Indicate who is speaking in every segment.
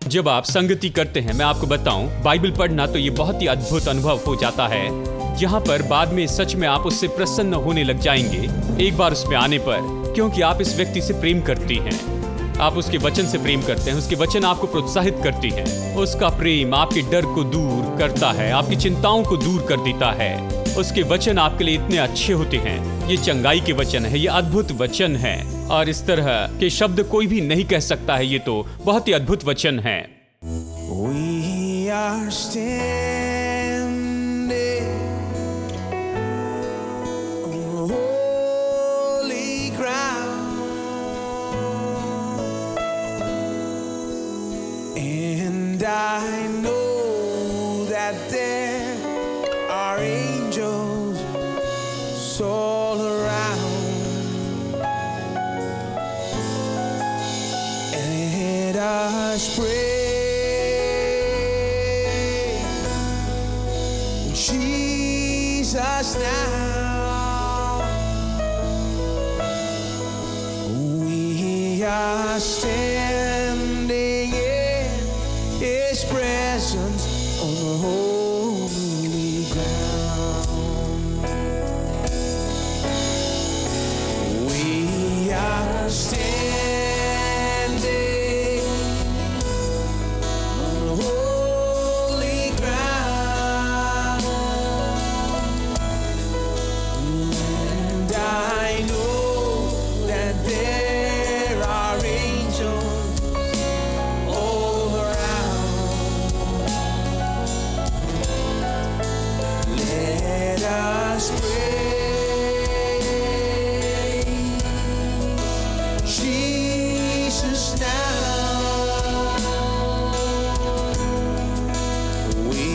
Speaker 1: जब आप संगति करते हैं, मैं आपको बताऊं, बाइबल पढ़ना तो ये बहुत ही अद्भुत अनुभव हो जाता है, यहाँ पर बाद में सच में आप उससे प्रसन्न होने लग जाएंगे एक बार उसमें आने पर, क्योंकि आप इस व्यक्ति से प्रेम करती हैं, आप उसके वचन से प्रेम करते हैं, उसके वचन आपको प्रोत्साहित करती हैं। उसका प्रेम आपके डर को दूर करता है, आपकी चिंताओं को दूर कर देता है। उसके वचन आपके लिए इतने अच्छे होते हैं। ये चंगाई के वचन है, ये अद्भुत वचन है, और इस तरह के शब्द कोई भी नहीं कह सकता है। ये तो बहुत ही अद्भुत वचन है।
Speaker 2: We are standing on holy ground, and I know that there are angels all around. Let us pray. Jesus now, we are standing in His presence on holy ground. We are standing on holy ground. And I know that there are angels all around. Let us pray. Jesus now, we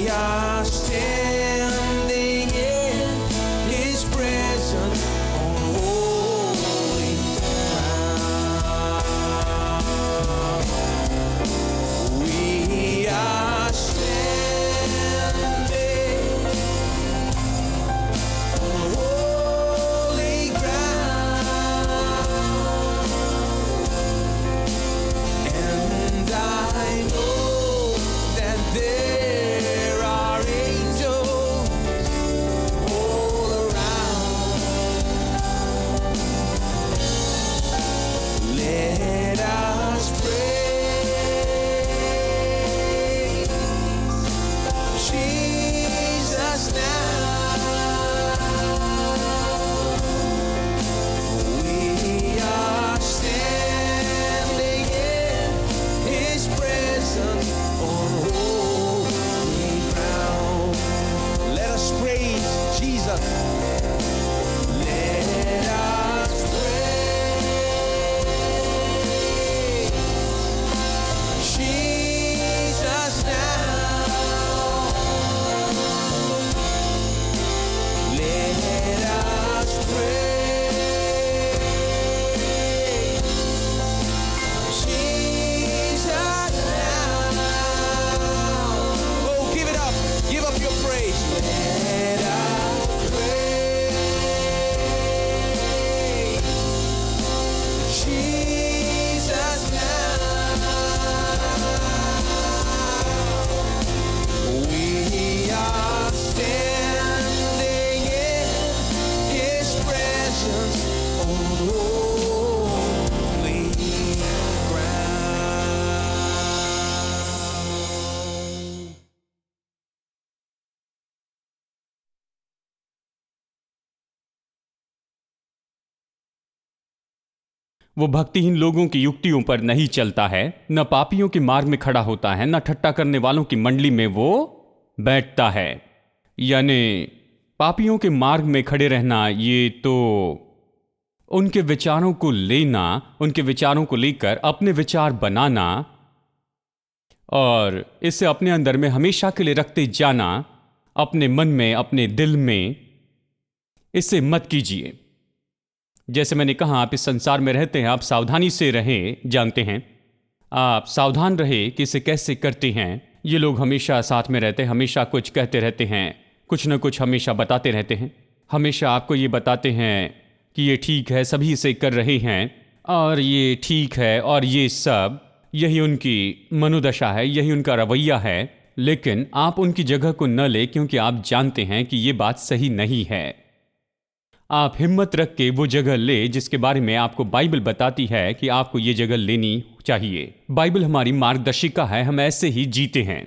Speaker 2: are standing in His presence on holy ground. We are standing on holy ground, and I know that there are angels all around. Let us pray. Jesus now, we are standing in His presence on holy ground. Let us praise Jesus. Let us pray. Jesus now, let us pray. Jesus now. Oh, give it up. Give up your praise. Let us pray. Jesus now. We are standing in His presence on holy ground.
Speaker 1: वो भक्तिहीन लोगों की युक्तियों पर नहीं चलता है, न पापियों के मार्ग में खड़ा होता है, न ठट्टा करने वालों की मंडली में वो बैठता है। यानी पापियों के मार्ग में खड़े रहना, ये तो उनके विचारों को लेना, उनके विचारों को लेकर अपने विचार बनाना और इसे अपने अंदर में हमेशा के लिए रखते जाना, अपने मन में, अपने दिल में। इसे मत कीजिए। जैसे मैंने कहा, आप इस संसार में रहते हैं, आप सावधानी से रहें। जानते हैं, आप सावधान रहे कि इसे कैसे करते हैं। ये लोग हमेशा साथ में रहते हैं, हमेशा कुछ कहते रहते हैं, कुछ न कुछ हमेशा बताते रहते हैं, हमेशा आपको ये बताते हैं कि ये ठीक है, सभी इसे कर रहे हैं और ये ठीक है और ये सब। यही उनकी मनोदशा है, यही उनका रवैया है, लेकिन आप उनकी जगह को न ले क्योंकि आप जानते हैं कि ये बात सही नहीं है। आप हिम्मत रख के वो जगह ले जिसके बारे में आपको बाइबल बताती है कि आपको ये जगह लेनी चाहिए। बाइबल हमारी मार्गदर्शिका है, हम ऐसे ही जीते हैं।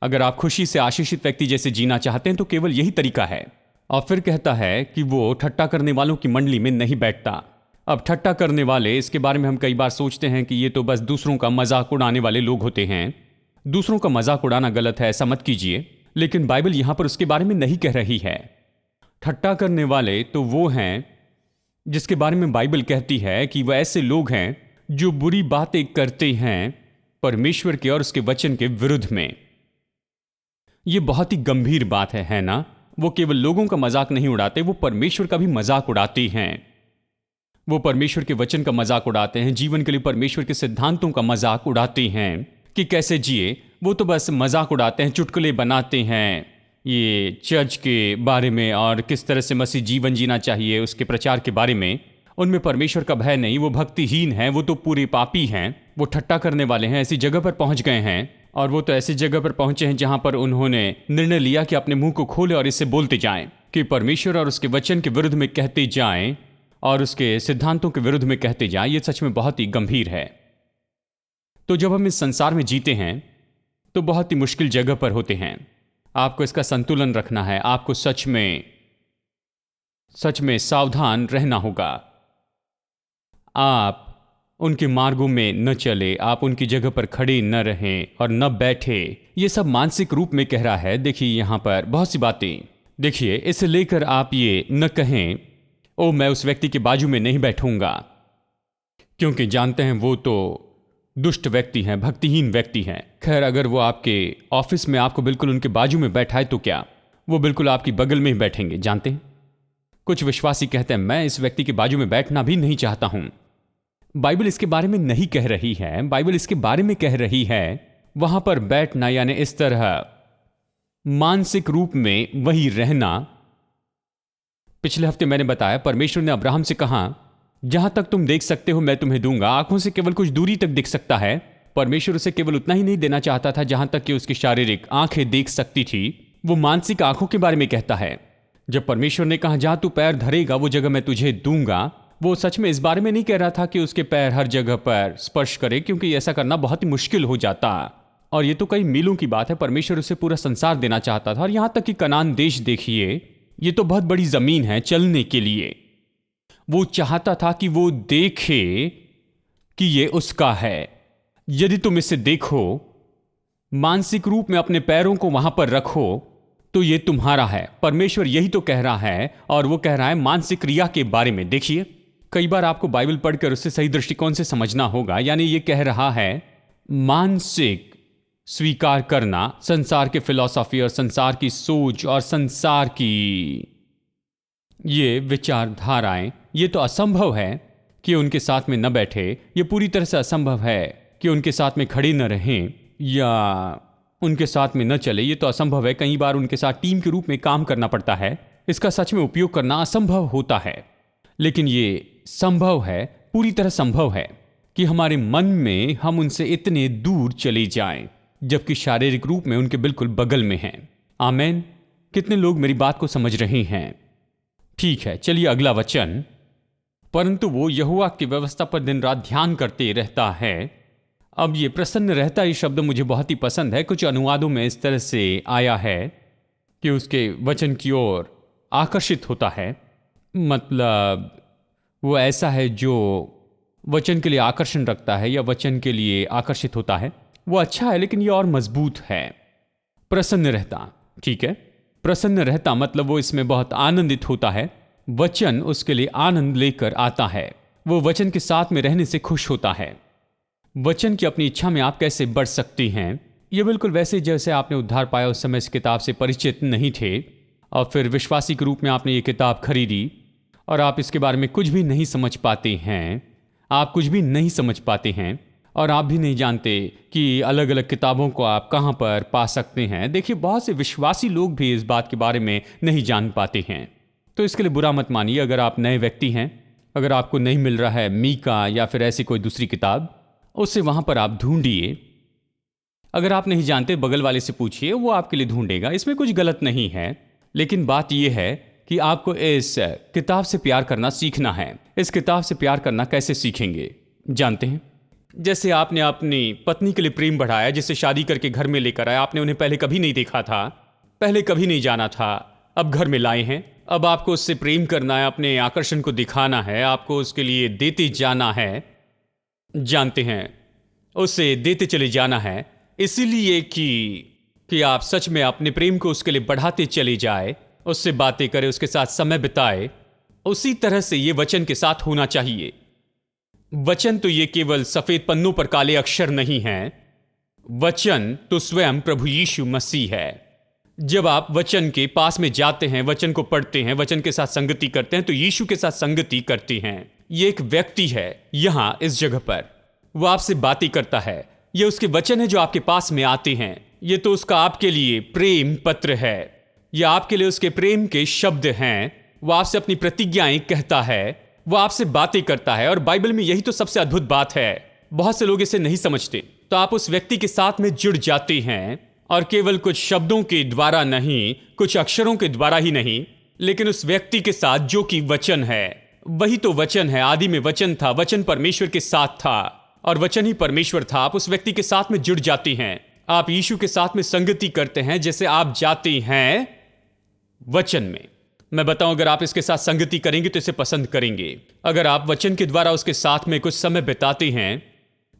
Speaker 1: अगर आप खुशी से आशीषित व्यक्ति जैसे जीना चाहते हैं तो केवल यही तरीका है। और फिर कहता है कि वो ठट्टा करने वालों की मंडली में नहीं बैठता। अब ठट्टा करने वाले, इसके बारे में हम कई बार सोचते हैं कि ये तो बस दूसरों का मजाक उड़ाने वाले लोग होते हैं। दूसरों का मजाक उड़ाना गलत है, ऐसा मत कीजिए, लेकिन बाइबल यहां पर उसके बारे में नहीं कह रही है। ठट्टा करने वाले तो वो हैं जिसके बारे में बाइबल कहती है कि वह ऐसे लोग हैं जो बुरी बातें करते हैं परमेश्वर के और उसके वचन के विरुद्ध में। यह बहुत ही गंभीर बात है ना? वो केवल लोगों का मजाक नहीं उड़ाते, वो परमेश्वर का भी मजाक उड़ाते हैं। वो परमेश्वर के वचन का मजाक उड़ाते हैं, जीवन के लिए परमेश्वर के सिद्धांतों का मजाक उड़ाते हैं कि कैसे जिए। वो तो बस मजाक उड़ाते हैं, चुटकुले बनाते हैं ये चर्च के बारे में और किस तरह से मसीह जीवन जीना चाहिए उसके प्रचार के बारे में। उनमें परमेश्वर का भय नहीं, वो भक्तिहीन हैं, वो तो पूरे पापी हैं। वो ठट्टा करने वाले हैं, ऐसी जगह पर पहुंच गए हैं। और वो तो ऐसी जगह पर पहुंचे हैं जहां पर उन्होंने निर्णय लिया कि अपने मुंह को खोले और इससे बोलते जाएं कि परमेश्वर और उसके वचन के विरुद्ध में कहते जाएं और उसके सिद्धांतों के विरुद्ध में कहते जाएं। ये सच में बहुत ही गंभीर है। तो जब हम इस संसार में जीते हैं तो बहुत ही मुश्किल जगह पर होते हैं। आपको इसका संतुलन रखना है, आपको सच में सावधान रहना होगा। आप उनके मार्गों में न चले, आप उनकी जगह पर खड़े न रहें और न बैठे। ये सब मानसिक रूप में कह रहा है। देखिए यहां पर बहुत सी बातें, देखिए इसे लेकर आप ये न कहें ओ मैं उस व्यक्ति के बाजू में नहीं बैठूंगा, क्योंकि जानते हैं वो तो दुष्ट व्यक्ति हैं, भक्तिहीन व्यक्ति हैं। खैर अगर वो आपके ऑफिस में आपको बिल्कुल उनके बाजू में बैठाए तो क्या वो बिल्कुल आपकी बगल में ही बैठेंगे? जानते हैं कुछ विश्वासी कहते हैं मैं इस व्यक्ति के बाजू में बैठना भी नहीं चाहता हूं। बाइबल इसके बारे में नहीं कह रही है। बाइबल इसके बारे में कह रही है वहां पर बैठना, यानी इस तरह मानसिक रूप में वही रहना। पिछले हफ्ते मैंने बताया परमेश्वर ने अब्राहम से कहा जहां तक तुम देख सकते हो मैं तुम्हें दूंगा। आंखों से केवल कुछ दूरी तक दिख सकता है। परमेश्वर उसे केवल उतना ही नहीं देना चाहता था जहां तक कि उसकी शारीरिक आंखें देख सकती थी, वो मानसिक आंखों के बारे में कहता है। जब परमेश्वर ने कहा जहां तू पैर धरेगा वो जगह मैं तुझे दूंगा, वो सच में इस बारे में नहीं कह रहा था कि उसके पैर हर जगह पर स्पर्श करे, क्योंकि ऐसा करना बहुत ही मुश्किल हो जाता। और ये तो कई मीलों की बात है। परमेश्वर उसे पूरा संसार देना चाहता था। और यहां तक कि कनान देश देखिए, ये तो बहुत बड़ी जमीन है चलने के लिए। वो चाहता था कि वो देखे कि ये उसका है। यदि तुम इसे देखो, मानसिक रूप में अपने पैरों को वहां पर रखो, तो ये तुम्हारा है। परमेश्वर यही तो कह रहा है, और वो कह रहा है मानसिक क्रिया के बारे में। देखिए कई बार आपको बाइबल पढ़कर उससे सही दृष्टिकोण से समझना होगा। यानी ये कह रहा है मानसिक स्वीकार करना, संसार के फिलॉसफी और संसार की सोच और संसार की ये विचारधाराएं, ये तो असंभव है कि उनके साथ में न बैठे। ये पूरी तरह से असंभव है कि उनके साथ में खड़े न रहें या उनके साथ में न चले। ये तो असंभव है। कई बार उनके साथ टीम के रूप में काम करना पड़ता है। इसका सच में उपयोग करना असंभव होता है, लेकिन ये संभव है, पूरी तरह संभव है कि हमारे मन में हम उनसे इतने दूर चले जाएं जबकि शारीरिक रूप में उनके बिल्कुल बगल में हैं। आमेन। कितने लोग मेरी बात को समझ रहे हैं? ठीक है, चलिए अगला वचन। परंतु वो यहोवा की व्यवस्था पर दिन रात ध्यान करते रहता है। अब ये प्रसन्न रहता, ये शब्द मुझे बहुत ही पसंद है। कुछ अनुवादों में इस तरह से आया है कि उसके वचन की ओर आकर्षित होता है। मतलब वो ऐसा है जो वचन के लिए आकर्षण रखता है या वचन के लिए आकर्षित होता है। वो अच्छा है, लेकिन ये और मजबूत है। प्रसन्न रहता, ठीक है। प्रसन्न रहता मतलब वो इसमें बहुत आनंदित होता है। वचन उसके लिए आनंद लेकर आता है। वो वचन के साथ में रहने से खुश होता है। वचन की अपनी इच्छा में आप कैसे बढ़ सकती हैं? ये बिल्कुल वैसे जैसे आपने उद्धार पाया उस समय इस किताब से परिचित नहीं थे और फिर विश्वासी के रूप में आपने ये किताब खरीदी और आप इसके बारे में कुछ भी नहीं समझ पाते हैं। आप कुछ भी नहीं समझ पाते हैं और आप भी नहीं जानते कि अलग अलग किताबों को आप कहाँ पर पा सकते हैं। देखिए बहुत से विश्वासी लोग भी इस बात के बारे में नहीं जान पाते हैं। तो इसके लिए बुरा मत मानिए अगर आप नए व्यक्ति हैं, अगर आपको नहीं मिल रहा है मीका या फिर ऐसी कोई दूसरी किताब। उसे वहां पर आप ढूंढिए। अगर आप नहीं जानते, बगल वाले से पूछिए, वो आपके लिए ढूंढेगा। इसमें कुछ गलत नहीं है, लेकिन बात यह है कि आपको इस किताब से प्यार करना सीखना है। इस किताब से प्यार करना कैसे सीखेंगे जानते हैं? जैसे आपने अपनी पत्नी के लिए प्रेम बढ़ाया, जिसे शादी करके घर में लेकर आया। आपने उन्हें पहले कभी नहीं देखा था, पहले कभी नहीं जाना था, अब घर में लाए हैं। अब आपको उससे प्रेम करना है, अपने आकर्षण को दिखाना है, आपको उसके लिए देते जाना है, जानते हैं, उसे देते चले जाना है, इसीलिए कि आप सच में अपने प्रेम को उसके लिए बढ़ाते चले जाए, उससे बातें करें, उसके साथ समय बिताए। उसी तरह से ये वचन के साथ होना चाहिए। वचन तो ये केवल सफेद पन्नों पर काले अक्षर नहीं हैं, वचन तो स्वयं प्रभु यीशु मसीह है। जब आप वचन के पास में जाते हैं, वचन को पढ़ते हैं, वचन के साथ संगति करते हैं, तो यीशु के साथ संगति करते हैं। ये एक व्यक्ति है यहां इस जगह पर, वो आपसे बातें करता है। ये उसके वचन है जो आपके पास में आते हैं। ये तो उसका आपके लिए प्रेम पत्र है, ये आपके लिए उसके प्रेम के शब्द हैं। वो आपसे अपनी प्रतिज्ञाएं कहता है, वो आपसे बातें करता है। और बाइबल में यही तो सबसे अद्भुत बात है। बहुत से लोग इसे नहीं समझते। तो आप उस व्यक्ति के साथ में जुड़ जाते हैं, और केवल कुछ शब्दों के द्वारा नहीं, कुछ अक्षरों के द्वारा ही नहीं, लेकिन उस व्यक्ति के साथ जो कि वचन है। वही तो वचन है। आदि में वचन था, वचन परमेश्वर के साथ था, और वचन ही परमेश्वर था। आप उस व्यक्ति के साथ में जुड़ जाते हैं, आप यीशु के साथ में संगति करते हैं, जैसे आप जाते हैं वचन में। मैं बताऊं, अगर आप इसके साथ संगति करेंगे तो इसे पसंद करेंगे। अगर आप वचन के द्वारा उसके साथ में कुछ समय बिताते हैं,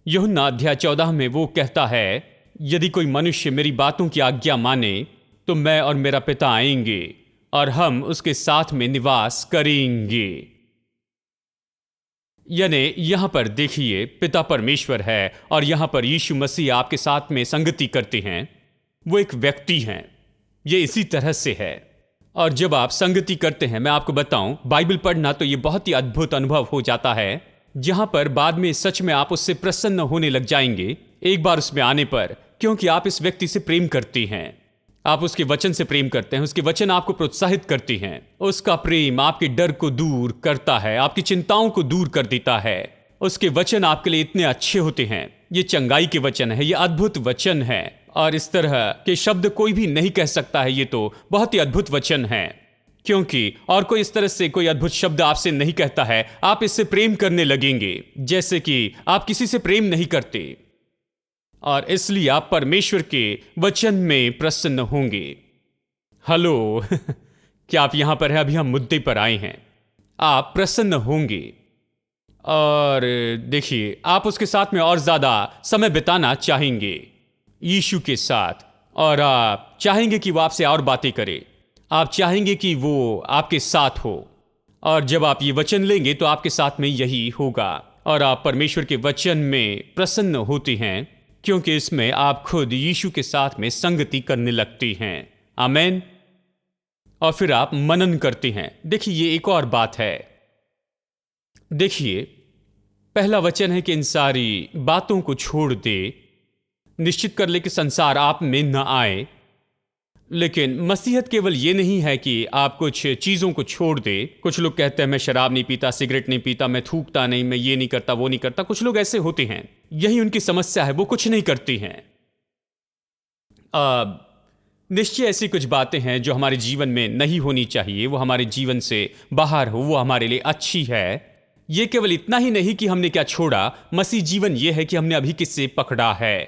Speaker 1: यूहन्ना अध्याय 14 में वो कहता है, यदि कोई मनुष्य मेरी बातों की आज्ञा माने तो मैं और मेरा पिता आएंगे और हम उसके साथ में निवास करेंगे। यानी यहां पर देखिए, पिता परमेश्वर है और यहां पर यीशु मसीह आपके साथ में संगति करते हैं। वो एक व्यक्ति हैं। ये इसी तरह से है। और जब आप संगति करते हैं, मैं आपको बताऊं, बाइबल पढ़ना तो ये बहुत ही अद्भुत अनुभव हो जाता है, जहां पर बाद में सच में आप उससे प्रसन्न होने लग जाएंगे एक बार उसमें आने पर, क्योंकि आप इस व्यक्ति से प्रेम करते हैं। आप उसके वचन से प्रेम करते हैं, उसके वचन आपको प्रोत्साहित करते हैं। उसका प्रेम आपके डर को दूर करता है, आपकी चिंताओं को दूर कर देता है। उसके वचन आपके लिए इतने अच्छे होते हैं। ये चंगाई के वचन है, ये अद्भुत वचन है, और इस तरह के शब्द कोई भी नहीं कह सकता है। ये तो बहुत ही अद्भुत वचन है, क्योंकि और कोई इस तरह से कोई अद्भुत शब्द आपसे नहीं कहता है। आप इससे प्रेम करने लगेंगे जैसे कि आप किसी से प्रेम नहीं करते, और इसलिए आप परमेश्वर के वचन में प्रसन्न होंगे। हेलो क्या आप यहां पर हैं? अभी हम मुद्दे पर आए हैं। आप प्रसन्न होंगे, और देखिए, आप उसके साथ में और ज्यादा समय बिताना चाहेंगे यीशु के साथ, और आप चाहेंगे कि वो आपसे और बातें करे। आप चाहेंगे कि वो आपके साथ हो, और जब आप ये वचन लेंगे तो आपके साथ में यही होगा। और आप परमेश्वर के वचन में प्रसन्न होते हैं, क्योंकि इसमें आप खुद यीशु के साथ में संगति करने लगते हैं। आमेन। और फिर आप मनन करते हैं। देखिए, ये एक और बात है। देखिए, पहला वचन है कि इन सारी बातों को छोड़ दे, निश्चित कर ले कि संसार आप में न आए। लेकिन मसीहत केवल ये नहीं है कि आप कुछ चीज़ों को छोड़ दे। कुछ लोग कहते हैं, मैं शराब नहीं पीता, सिगरेट नहीं पीता, मैं थूकता नहीं, मैं ये नहीं करता, वो नहीं करता। कुछ लोग ऐसे होते हैं, यही उनकी समस्या है, वो कुछ नहीं करती हैं। निश्चय ऐसी कुछ बातें हैं जो हमारे जीवन में नहीं होनी चाहिए, वो हमारे जीवन से बाहर हो, वो हमारे लिए अच्छी है। ये केवल इतना ही नहीं कि हमने क्या छोड़ा, मसीह जीवन ये है कि हमने अभी किससे पकड़ा है।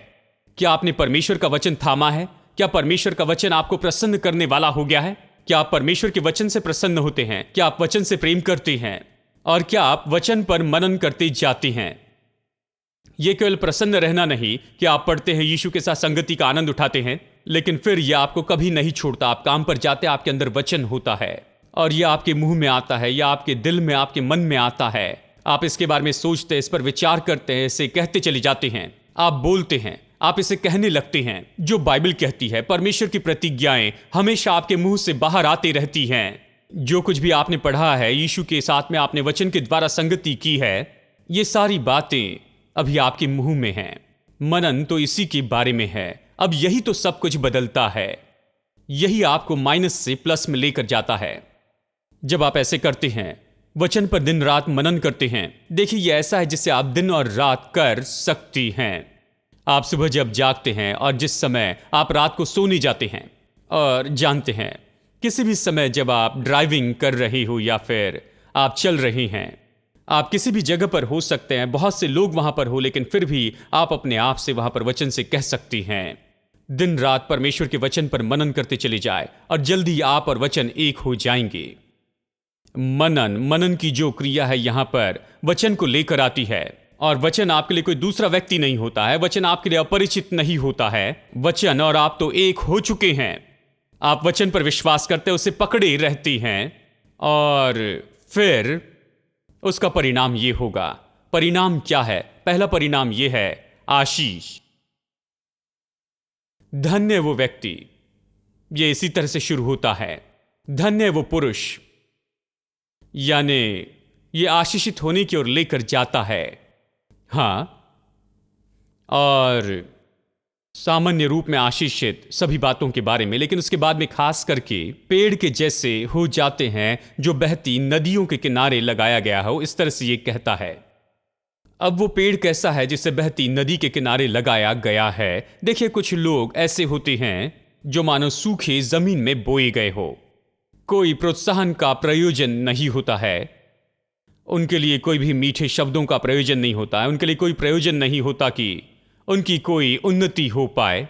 Speaker 1: क्या आपने परमेश्वर का वचन थामा है? क्या परमेश्वर का वचन आपको प्रसन्न करने वाला हो गया है? क्या आप परमेश्वर के वचन से प्रसन्न होते हैं? क्या आप वचन से प्रेम करते हैं? और क्या आप वचन पर मनन करते जाते हैं? यह केवल प्रसन्न रहना नहीं कि आप पढ़ते हैं, यीशु के साथ संगति का आनंद उठाते हैं, लेकिन फिर यह आपको कभी नहीं छोड़ता। आप काम पर जाते, आपके अंदर वचन होता है, और यह आपके मुंह में आता है, या आपके दिल में, आपके मन में आता है। आप इसके बारे में सोचते हैं, इस पर विचार करते हैं, इसे कहते चले जाते हैं, आप बोलते हैं, आप इसे कहने लगते हैं। जो बाइबल कहती है, परमेश्वर की प्रतिज्ञाएं हमेशा आपके मुंह से बाहर आती रहती हैं। जो कुछ भी आपने पढ़ा है, यीशु के साथ में आपने वचन के द्वारा संगति की है, ये सारी बातें अभी आपके मुंह में हैं। मनन तो इसी के बारे में है। अब यही तो सब कुछ बदलता है, यही आपको माइनस से प्लस में लेकर जाता है। जब आप ऐसे करते हैं, वचन पर दिन रात मनन करते हैं। देखिए, यह ऐसा है जिसे आप दिन और रात कर सकती हैं। आप सुबह जब जागते हैं और जिस समय आप रात को सोने जाते हैं, और जानते हैं किसी भी समय जब आप ड्राइविंग कर रही हो या फिर आप चल रही हैं, आप किसी भी जगह पर हो सकते हैं, बहुत से लोग वहां पर हो, लेकिन फिर भी आप अपने आप से वहां पर वचन से कह सकती हैं। दिन रात परमेश्वर के वचन पर मनन करते चले जाए और जल्दी आप और वचन एक हो जाएंगे। मनन की जो क्रिया है यहां पर वचन को लेकर आती है, और वचन आपके लिए कोई दूसरा व्यक्ति नहीं होता है। वचन आपके लिए अपरिचित नहीं होता है। वचन और आप तो एक हो चुके हैं। आप वचन पर विश्वास करते हैं, उसे पकड़े रहती हैं, और फिर उसका परिणाम यह होगा। परिणाम क्या है? पहला परिणाम यह है आशीष। धन्य वो व्यक्ति, यह इसी तरह से शुरू होता है। धन्य वो पुरुष, यानी यह आशीषित होने की ओर लेकर जाता है। हां, और सामान्य रूप में आशीषित सभी बातों के बारे में, लेकिन उसके बाद में खास करके पेड़ के जैसे हो जाते हैं जो बहती नदियों के किनारे लगाया गया हो, इस तरह से ये कहता है। अब वो पेड़ कैसा है जिसे बहती नदी के किनारे लगाया गया है? देखिए, कुछ लोग ऐसे होते हैं जो मानो सूखे जमीन में बोए गए हो। कोई प्रोत्साहन का प्रयोजन नहीं होता है, उनके लिए कोई भी मीठे शब्दों का प्रयोजन नहीं होता है, उनके लिए कोई प्रयोजन नहीं होता कि उनकी कोई उन्नति हो पाए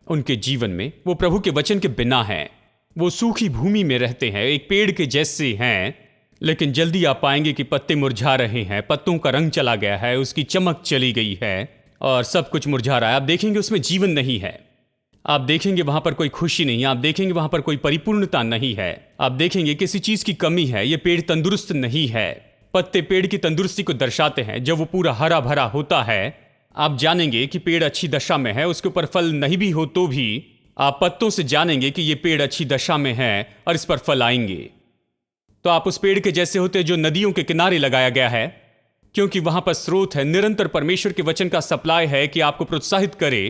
Speaker 1: उनके जीवन में। वो प्रभु के वचन के बिना हैं। वो सूखी भूमि में रहते हैं, एक पेड़ के जैसे हैं, लेकिन जल्दी आप पाएंगे कि पत्ते मुरझा रहे हैं, पत्तों का रंग चला गया है, उसकी चमक चली गई है और सब कुछ मुरझा रहा है। आप देखेंगे उसमें जीवन नहीं है। आप देखेंगे वहां पर कोई खुशी नहीं है। आप देखेंगे वहां पर कोई परिपूर्णता नहीं है। आप देखेंगे किसी चीज की कमी है। ये पेड़ तंदुरुस्त नहीं है। पत्ते पेड़ की तंदुरुस्ती को दर्शाते हैं। जब वो पूरा हरा भरा होता है, आप जानेंगे कि पेड़ अच्छी दशा में है। उसके ऊपर फल नहीं भी हो तो भी आप पत्तों से जानेंगे कि ये पेड़ अच्छी दशा में है और इस पर फल आएंगे। तो आप उस पेड़ के जैसे होते हैं जो नदियों के किनारे लगाया गया है, क्योंकि वहां पर स्रोत है, निरंतर परमेश्वर के वचन का सप्लाई है कि आपको प्रोत्साहित करे।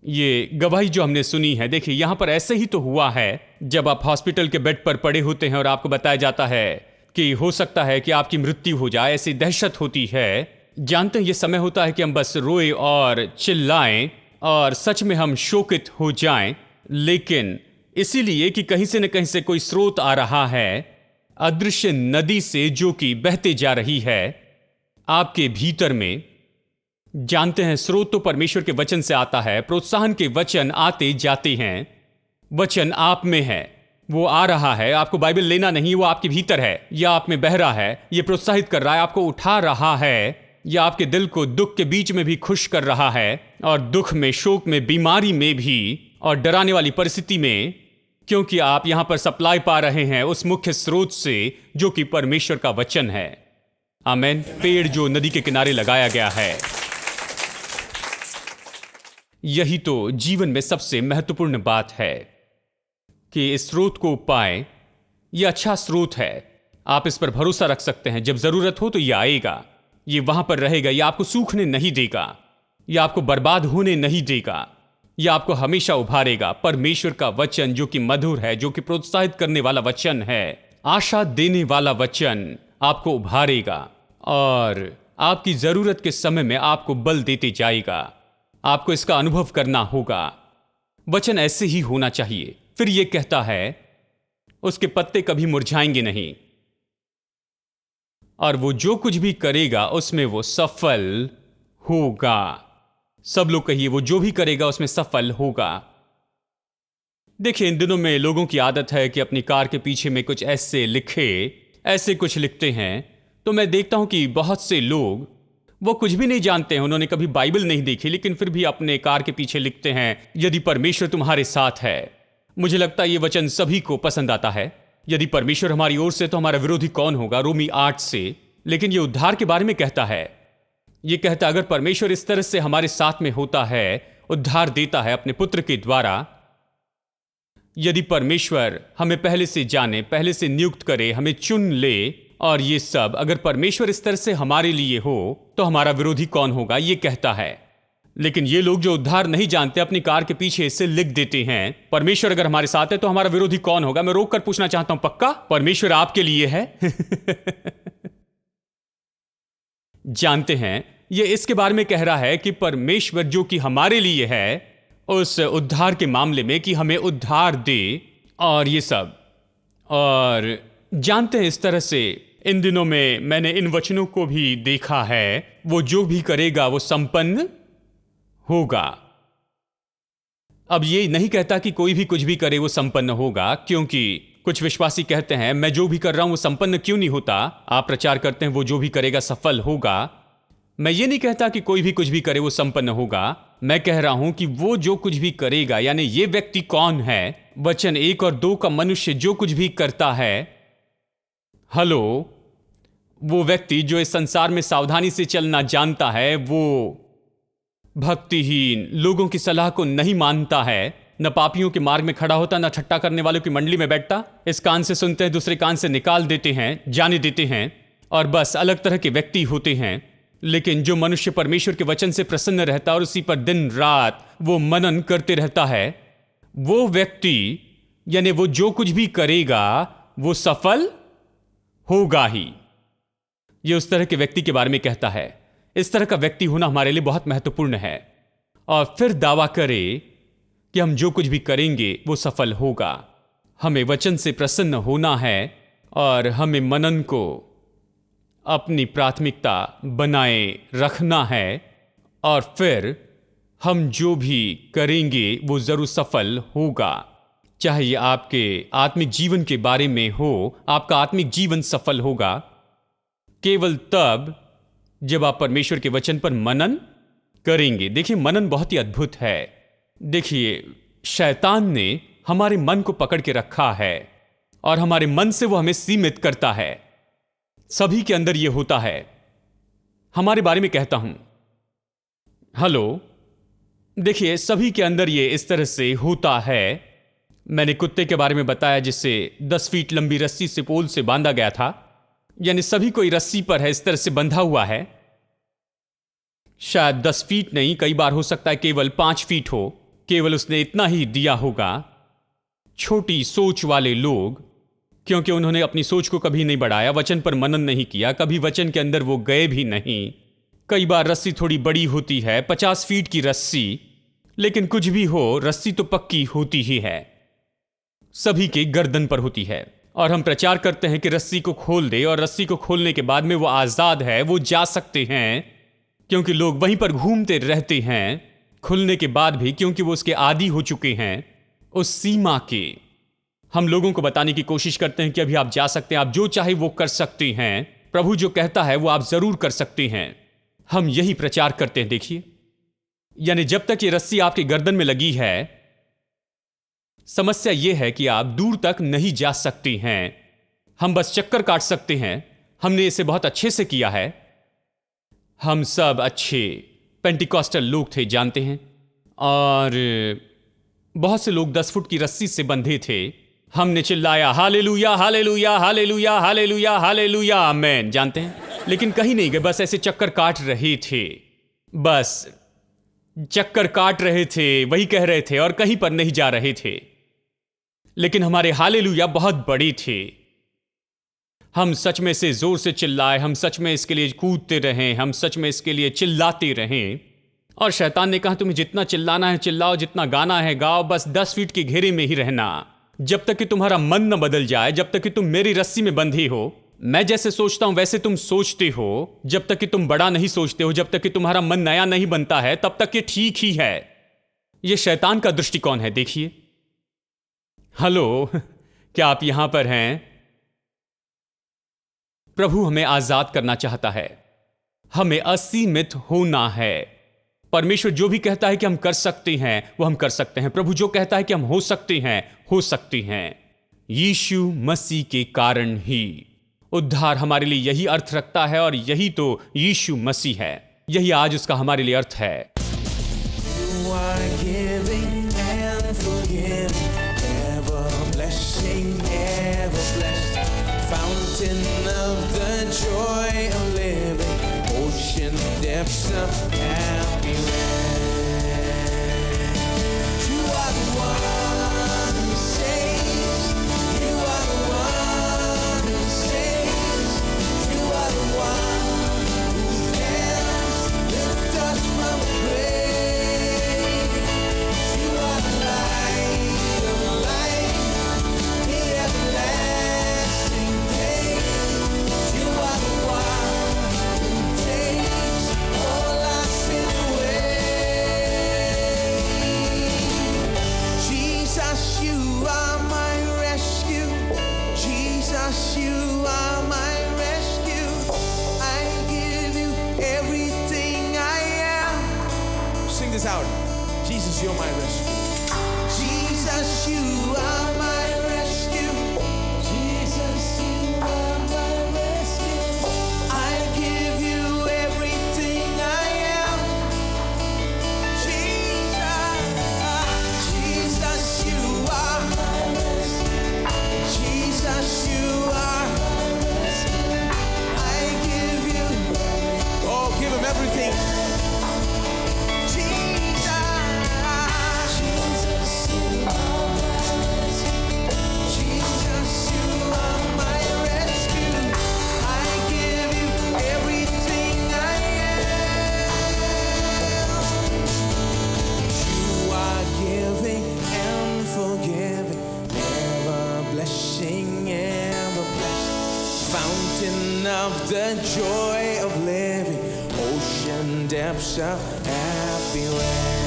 Speaker 1: ये गवाही जो हमने सुनी है, देखिए यहां पर ऐसे ही तो हुआ है। जब आप हॉस्पिटल के बेड पर पड़े होते हैं और आपको बताया जाता है कि हो सकता है कि आपकी मृत्यु हो जाए, ऐसी दहशत होती है। जानते हैं ये समय होता है कि हम बस रोए और चिल्लाएं और सच में हम शोकित हो जाएं, लेकिन इसीलिए कि कहीं से न कहीं से कोई स्रोत आ रहा है, अदृश्य नदी से जो कि बहते जा रही है आपके भीतर में। जानते हैं स्रोत तो परमेश्वर के वचन से आता है। प्रोत्साहन के वचन आते जाते हैं। वचन आप में है, वो आ रहा है। आपको बाइबल लेना नहीं, वो आपके भीतर है, या आप में बह रहा है। ये प्रोत्साहित कर रहा है, आपको उठा रहा है, या आपके दिल को दुख के बीच में भी खुश कर रहा है, और दुख में, शोक में, बीमारी में भी, और डराने वाली परिस्थिति में, क्योंकि आप यहां पर सप्लाई पा रहे हैं उस मुख्य स्रोत से जो कि परमेश्वर का वचन है। आमेन। पेड़ जो नदी के किनारे लगाया गया है, यही तो जीवन में सबसे महत्वपूर्ण बात है कि इस स्रोत को पाएं। यह अच्छा स्रोत है, आप इस पर भरोसा रख सकते हैं। जब जरूरत हो तो यह आएगा, ये वहां पर रहेगा। यह आपको सूखने नहीं देगा, यह आपको बर्बाद होने नहीं देगा, यह आपको हमेशा उभारेगा। परमेश्वर का वचन जो कि मधुर है, जो कि प्रोत्साहित करने वाला वचन है, आशा देने वाला वचन आपको उभारेगा और आपकी जरूरत के समय में आपको बल देते जाएगा। आपको इसका अनुभव करना होगा। वचन ऐसे ही होना चाहिए। फिर यह कहता है उसके पत्ते कभी मुरझाएंगे नहीं, और वो जो कुछ भी करेगा उसमें वो सफल होगा। सब लोग कहिए, वो जो भी करेगा उसमें सफल होगा। देखिए, इन दिनों में लोगों की आदत है कि अपनी कार के पीछे में कुछ ऐसे लिखे, ऐसे कुछ लिखते हैं। तो मैं देखता हूं कि बहुत से लोग, वो कुछ भी नहीं जानते हैं, उन्होंने कभी बाइबल नहीं देखी, लेकिन फिर भी अपने कार के पीछे लिखते हैं, यदि परमेश्वर तुम्हारे साथ है। मुझे लगता है ये वचन सभी को पसंद आता है। यदि परमेश्वर हमारी ओर से तो हमारा विरोधी कौन होगा, रोमी 8 से। लेकिन ये उद्धार के बारे में कहता है। ये कहता अगर परमेश्वर इस तरह से हमारे साथ में होता है, उद्धार देता है अपने पुत्र के द्वारा, यदि परमेश्वर हमें पहले से जाने, पहले से नियुक्त करे, हमें चुन ले, और ये सब अगर परमेश्वर इस तरह से हमारे लिए हो तो हमारा विरोधी कौन होगा, ये कहता है। लेकिन ये लोग जो उद्धार नहीं जानते अपनी कार के पीछे इसे लिख देते हैं, परमेश्वर अगर हमारे साथ है तो हमारा विरोधी कौन होगा। मैं रोक कर पूछना चाहता हूं, पक्का परमेश्वर आपके लिए है? जानते हैं, ये इसके बारे में कह रहा है कि परमेश्वर जो कि हमारे लिए है उस उद्धार के मामले में कि हमें उद्धार दे और ये सब। और जानते हैं, इस तरह से इन दिनों में मैंने इन वचनों को भी देखा है, वो जो भी करेगा वो संपन्न होगा। अब ये नहीं कहता कि कोई भी कुछ भी करे वो संपन्न होगा, क्योंकि कुछ विश्वासी कहते हैं मैं जो भी कर रहा हूं वो संपन्न क्यों नहीं होता। आप प्रचार करते हैं वो जो भी करेगा सफल होगा। मैं ये नहीं कहता कि कोई भी कुछ भी करे वो संपन्न होगा। मैं कह रहा हूं कि वो जो कुछ भी करेगा, यानी ये व्यक्ति कौन है। वचन 1 और 2 का मनुष्य जो कुछ भी करता है, हेलो, वो व्यक्ति जो इस संसार में सावधानी से चलना जानता है, वो भक्तिहीन लोगों की सलाह को नहीं मानता है, न पापियों के मार्ग में खड़ा होता, न ठट्टा करने वालों की मंडली में बैठता। इस कान से सुनते हैं, दूसरे कान से निकाल देते हैं, जाने देते हैं, और बस अलग तरह के व्यक्ति होते हैं। लेकिन जो मनुष्य परमेश्वर के वचन से प्रसन्न रहता और उसी पर दिन रात वो मनन करते रहता है, वो व्यक्ति यानी वो जो कुछ भी करेगा वो सफल होगा ही। ये उस तरह के व्यक्ति के बारे में कहता है। इस तरह का व्यक्ति होना हमारे लिए बहुत महत्वपूर्ण है। और फिर दावा करे कि हम जो कुछ भी करेंगे वो सफल होगा। हमें वचन से प्रसन्न होना है और हमें मनन को अपनी प्राथमिकता बनाए रखना है, और फिर हम जो भी करेंगे वो जरूर सफल होगा। चाहे ये आपके आत्मिक जीवन के बारे में हो, आपका आत्मिक जीवन सफल होगा केवल तब जब आप परमेश्वर के वचन पर मनन करेंगे। देखिए, मनन बहुत ही अद्भुत है। देखिए, शैतान ने हमारे मन को पकड़ के रखा है और हमारे मन से वो हमें सीमित करता है। सभी के अंदर यह होता है। हमारे बारे में कहता हूं, हेलो, देखिए, सभी के अंदर ये इस तरह से होता है। मैंने कुत्ते के बारे में बताया जिससे 10 फीट लंबी रस्सी से पोल से बांधा गया था, यानी सभी कोई रस्सी पर है, इस तरह से बंधा हुआ है। शायद 10 फीट नहीं, कई बार हो सकता है केवल 5 फीट हो, केवल उसने इतना ही दिया होगा। छोटी सोच वाले लोग, क्योंकि उन्होंने अपनी सोच को कभी नहीं बढ़ाया, वचन पर मनन नहीं किया, कभी वचन के अंदर वो गए भी नहीं। कई बार रस्सी थोड़ी बड़ी होती है, 50 फीट की रस्सी, लेकिन कुछ भी हो रस्सी तो पक्की होती ही है, सभी के गर्दन पर होती है। और हम प्रचार करते हैं कि रस्सी को खोल दे, और रस्सी को खोलने के बाद में वो आजाद है, वो जा सकते हैं, क्योंकि लोग वहीं पर घूमते रहते हैं खुलने के बाद भी, क्योंकि वो उसके आदी हो चुके हैं उस सीमा के। हम लोगों को बताने की कोशिश करते हैं कि अभी आप जा सकते हैं, आप जो चाहे वो कर सकते हैं, प्रभु जो कहता है वो आप जरूर कर सकते हैं। हम यही प्रचार करते हैं। देखिए, यानी जब तक ये रस्सी आपके गर्दन में लगी है, समस्या यह है कि आप दूर तक नहीं जा सकते हैं। हम बस चक्कर काट सकते हैं। हमने इसे बहुत अच्छे से किया है। हम सब अच्छे पेंटिकॉस्टल लोग थे, जानते हैं, और बहुत से लोग 10 फुट की रस्सी से बंधे थे। हमने चिल्लाया hallelujah hallelujah hallelujah hallelujah hallelujah amen, जानते हैं, लेकिन कहीं नहीं गए, बस ऐसे चक्कर काट रहे थे, बस चक्कर काट रहे थे, वही कह रहे थे और कहीं पर नहीं जा रहे थे। लेकिन हमारे हालेलुया बहुत बड़े थे। हम सच में से जोर से चिल्लाए, हम सच में इसके लिए कूदते रहें, हम सच में इसके लिए चिल्लाते रहें। और शैतान ने कहा तुम्हें जितना चिल्लाना है चिल्लाओ, जितना गाना है गाओ, बस 10 फीट के घेरे में ही रहना, जब तक कि तुम्हारा मन न बदल जाए, जब तक कि तुम मेरी रस्सी में बंधे हो, मैं जैसे सोचता हूं वैसे तुम सोचते हो, जब तक कि तुम बड़ा नहीं सोचते हो, जब तक कि तुम्हारा मन नया नहीं बनता है, तब तक ये ठीक ही है। यह शैतान का दृष्टिकोण है। देखिए, हेलो, क्या आप यहां पर हैं? प्रभु हमें आजाद करना चाहता है, हमें असीमित होना है। परमेश्वर जो भी कहता है कि हम कर सकते हैं वो हम कर सकते हैं। प्रभु जो कहता है कि हम हो सकते हैं। यीशु मसीह के कारण ही उद्धार हमारे लिए यही अर्थ रखता है, और यही तो यीशु मसीह है। यही आज उसका हमारे लिए अर्थ है।
Speaker 2: You are giving and forgiving, ever blessing, ever blessed, fountain of the joy of living, ocean depths of happiness. you're my rescue. Jesus, you are my rescue. Jesus, you are my rescue. I give you everything I am. Jesus, you are my rescue. Jesus, you are my rescue. I give you, oh, give him everything. Fountain of the joy of living, ocean depths of happy land.